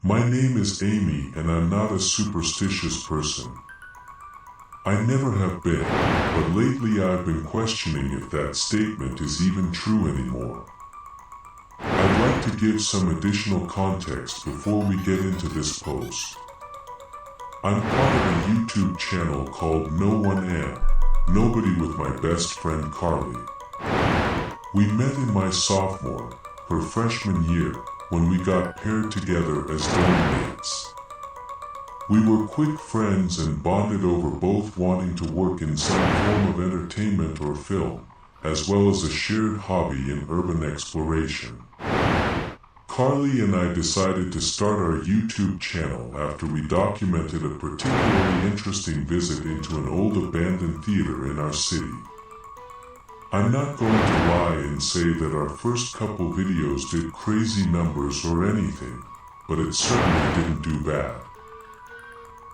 My name is Amy and I'm not a superstitious person. I never have been, but lately I've been questioning if that statement is even true anymore. I'd like to give some additional context before we get into this post. I'm part of a YouTube channel called No One Am, Nobody, with my best friend Carly. We met in my sophomore, her freshman year, when we got paired together as dorm mates. We were quick friends and bonded over both wanting to work in some form of entertainment or film, as well as a shared hobby in urban exploration. Carly and I decided to start our YouTube channel after we documented a particularly interesting visit into an old abandoned theater in our city. I'm not going to lie and say that our first couple videos did crazy numbers or anything, but it certainly didn't do bad.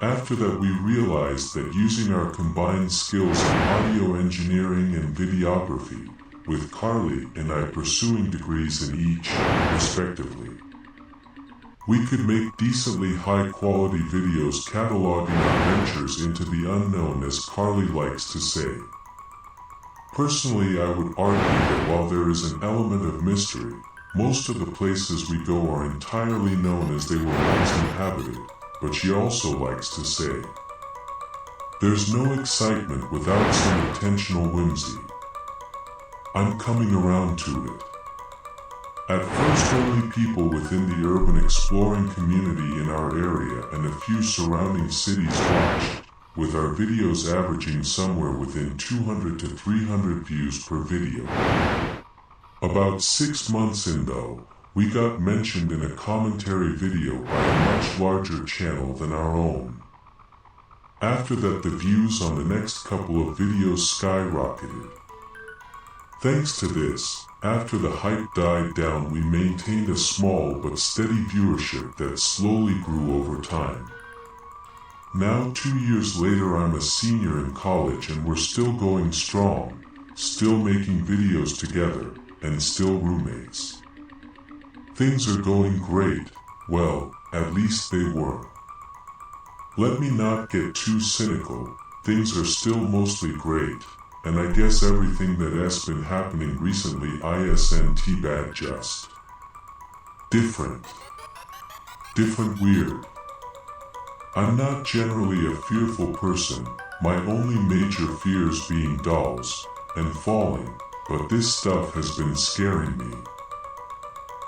After that, we realized that using our combined skills in audio engineering and videography, with Carly and I pursuing degrees in each, respectively, we could make decently high-quality videos cataloging our ventures into the unknown, as Carly likes to say. Personally, I would argue that while there is an element of mystery, most of the places we go are entirely known as they were once inhabited, but she also likes to say, there's no excitement without some intentional whimsy. I'm coming around to it. At first, only people within the urban exploring community in our area and a few surrounding cities watched, with our videos averaging somewhere within 200 to 300 views per video. About 6 months in, though, we got mentioned in a commentary video by a much larger channel than our own. After that, the views on the next couple of videos skyrocketed. Thanks to this, after the hype died down, we maintained a small but steady viewership that slowly grew over time. Now, 2 years later, I'm a senior in college and we're still going strong, still making videos together, and still roommates. Things are going great, well, at least they were. Let me not get too cynical, things are still mostly great, and I guess everything that has been happening recently isn't bad, just different weird. I'm not generally a fearful person, my only major fears being dolls and falling, but this stuff has been scaring me.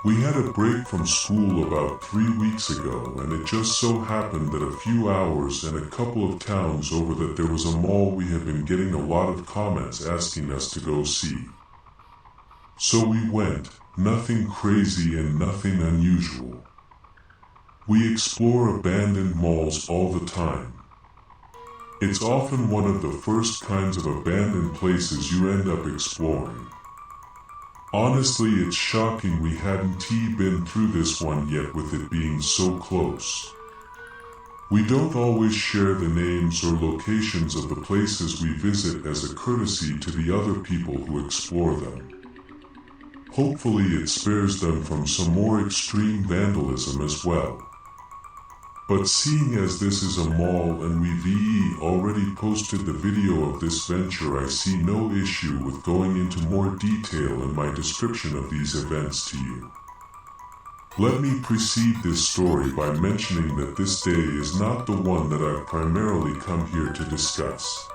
We had a break from school about 3 weeks ago, and it just so happened that a few hours and a couple of towns over that there was a mall we have been getting a lot of comments asking us to go see. So we went, nothing crazy and nothing unusual. We explore abandoned malls all the time. It's often one of the first kinds of abandoned places you end up exploring. Honestly, it's shocking we hadn't been through this one yet, with it being so close. We don't always share the names or locations of the places we visit as a courtesy to the other people who explore them. Hopefully it spares them from some more extreme vandalism as well. But seeing as this is a mall and we've already posted the video of this venture, I see no issue with going into more detail in my description of these events to you. Let me precede this story by mentioning that this day is not the one that I've primarily come here to discuss.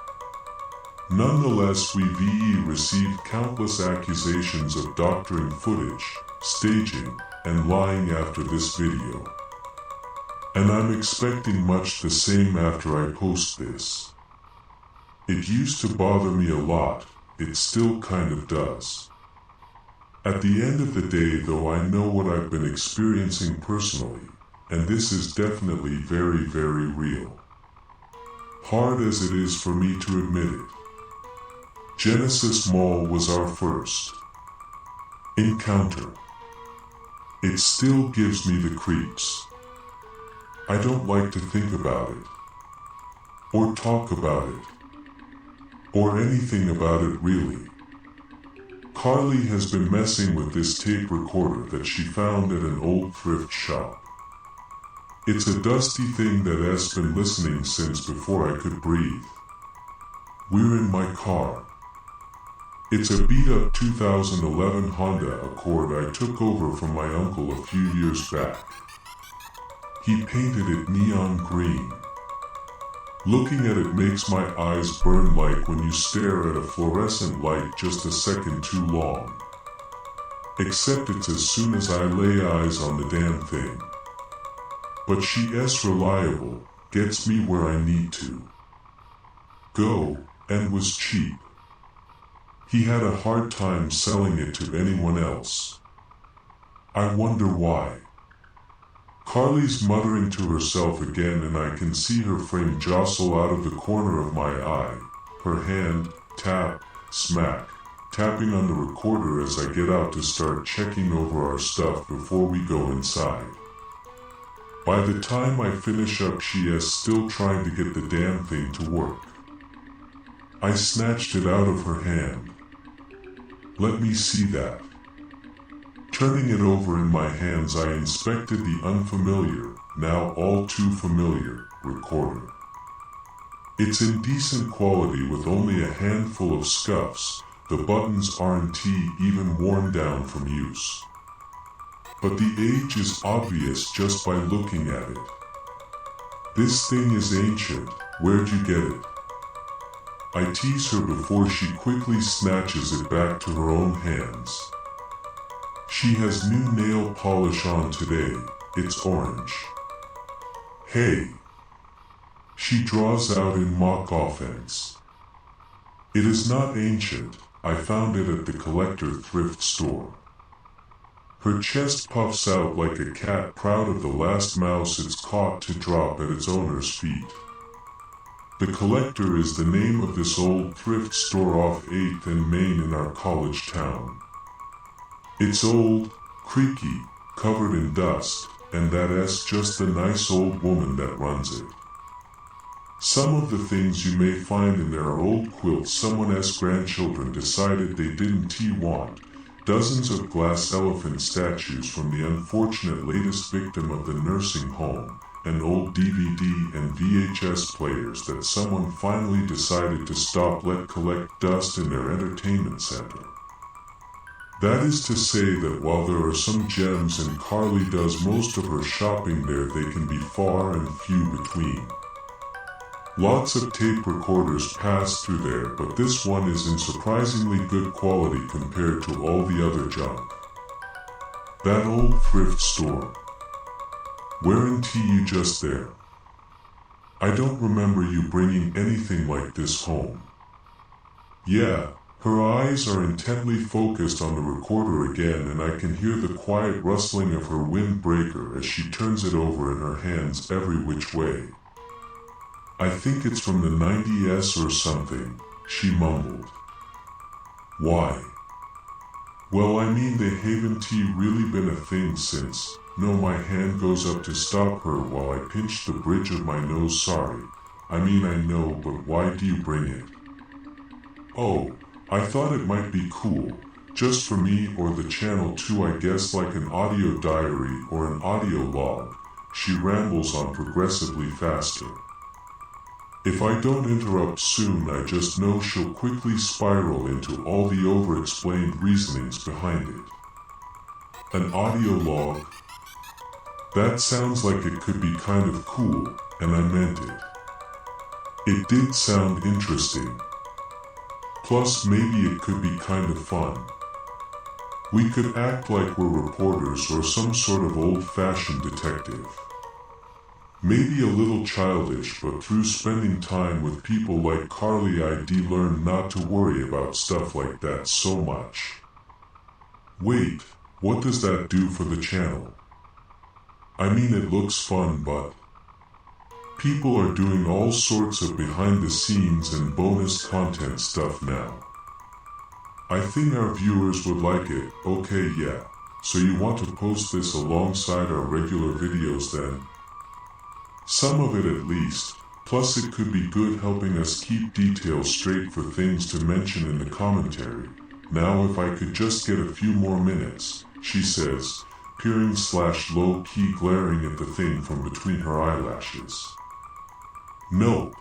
Nonetheless, we've received countless accusations of doctoring footage, staging, and lying after this video. And I'm expecting much the same after I post this. It used to bother me a lot, it still kind of does. At the end of the day, though, I know what I've been experiencing personally, and this is definitely very, very real. Hard as it is for me to admit it. Genesis Mall was our first encounter. It still gives me the creeps. I don't like to think about it, or talk about it, or anything about it really. Carly has been messing with this tape recorder that she found at an old thrift shop. It's a dusty thing that has been listening since before I could breathe. We're in my car. It's a beat-up 2011 Honda Accord I took over from my uncle a few years back. He painted it neon green. Looking at it makes my eyes burn like when you stare at a fluorescent light just a second too long. Except it's as soon as I lay eyes on the damn thing. But she's reliable, gets me where I need to go, and was cheap. He had a hard time selling it to anyone else. I wonder why. Carly's muttering to herself again, and I can see her frame jostle out of the corner of my eye, her hand, tap, smack, tapping on the recorder as I get out to start checking over our stuff before we go inside. By the time I finish up, she is still trying to get the damn thing to work. I snatched it out of her hand. Let me see that. Turning it over in my hands, I inspected the unfamiliar, now all too familiar, recorder. It's in decent quality with only a handful of scuffs. The buttons aren't even worn down from use. But the age is obvious just by looking at it. This thing is ancient. Where'd you get it? I tease her before she quickly snatches it back to her own hands. She has new nail polish on today. It's orange. Hey! She draws out in mock offense. It is not ancient. I found it at the collector thrift store. Her chest puffs out like a cat proud of the last mouse it's caught to drop at its owner's feet. The Collector is the name of this old thrift store off 8th and Main in our college town. It's old, creaky, covered in dust, and that's just the nice old woman that runs it. Some of the things you may find in there are old quilts someone's grandchildren decided they didn't want, dozens of glass elephant statues from the unfortunate latest victim of the nursing home, and old DVD and VHS players that someone finally decided to stop let collect dust in their entertainment center. That is to say that while there are some gems and Carly does most of her shopping there, they can be far and few between. Lots of tape recorders pass through there, but this one is in surprisingly good quality compared to all the other junk. That old thrift store. Weren't you just there? I don't remember you bringing anything like this home. Yeah, her eyes are intently focused on the recorder again, and I can hear the quiet rustling of her windbreaker as she turns it over in her hands every which way. I think it's from the 90s or something, she mumbled. Why? Well, I mean, they haven't really been a thing since. No, my hand goes up to stop her while I pinch the bridge of my nose. Sorry. I mean, I know, but why do you bring it? Oh, I thought it might be cool. Just for me or the channel too, I guess, like an audio diary or an audio log. She rambles on progressively faster. If I don't interrupt soon, I just know she'll quickly spiral into all the over-explained reasonings behind it. An audio log? That sounds like it could be kind of cool, and I meant it. It did sound interesting. Plus, maybe it could be kind of fun. We could act like we're reporters or some sort of old-fashioned detective. Maybe a little childish, but through spending time with people like Carly, I'd learn not to worry about stuff like that so much. Wait, what does that do for the channel? I mean, it looks fun, but people are doing all sorts of behind-the-scenes and bonus content stuff now. I think our viewers would like it. Okay, yeah. So you want to post this alongside our regular videos then? Some of it at least. Plus it could be good helping us keep details straight for things to mention in the commentary. Now if I could just get a few more minutes, she says, peering/low-key glaring at the thing from between her eyelashes. Nope.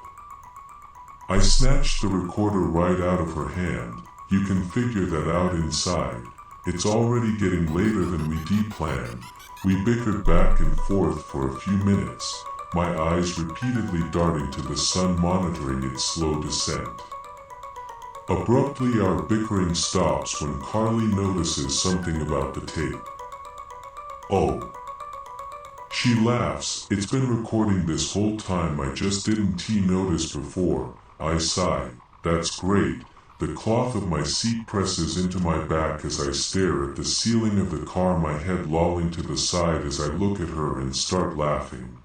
I snatched the recorder right out of her hand. You can figure that out inside. It's already getting later than we planned. We bickered back and forth for a few minutes, my eyes repeatedly darting to the sun monitoring its slow descent. Abruptly our bickering stops when Carly notices something about the tape. Oh. She laughs. It's been recording this whole time, I just didn't notice before. I sigh. That's great. The cloth of my seat presses into my back as I stare at the ceiling of the car, my head lolling to the side as I look at her and start laughing.